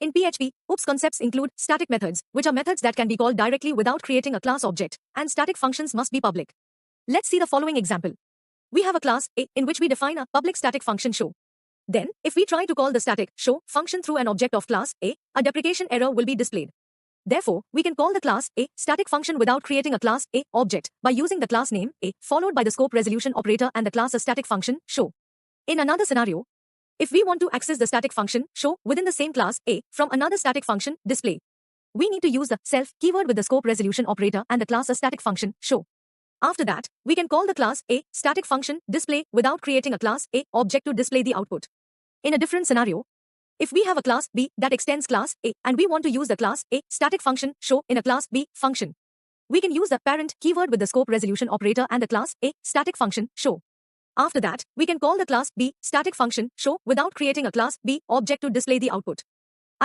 In PHP, OOPS concepts include static methods, which are methods that can be called directly without creating a class object, and static functions must be public. Let's see the following example. We have a class A in which we define a public static function show. Then, if we try to call the static show function through an object of class A deprecation error will be displayed. Therefore, we can call the class A static function without creating a class A object by using the class name A followed by the scope resolution operator and the class a static function show. In another scenario, if we want to access the static function show within the same class A from another static function display, we need to use the self keyword with the scope resolution operator and the class a static function show. After that, we can call the class A static function display without creating a class A object to display the output. In a different scenario, if we have a class B that extends class A and we want to use the class A static function show in a class B function, we can use the parent keyword with the scope resolution operator and the class A static function show. After that, we can call the class B static function show without creating a class B object to display the output.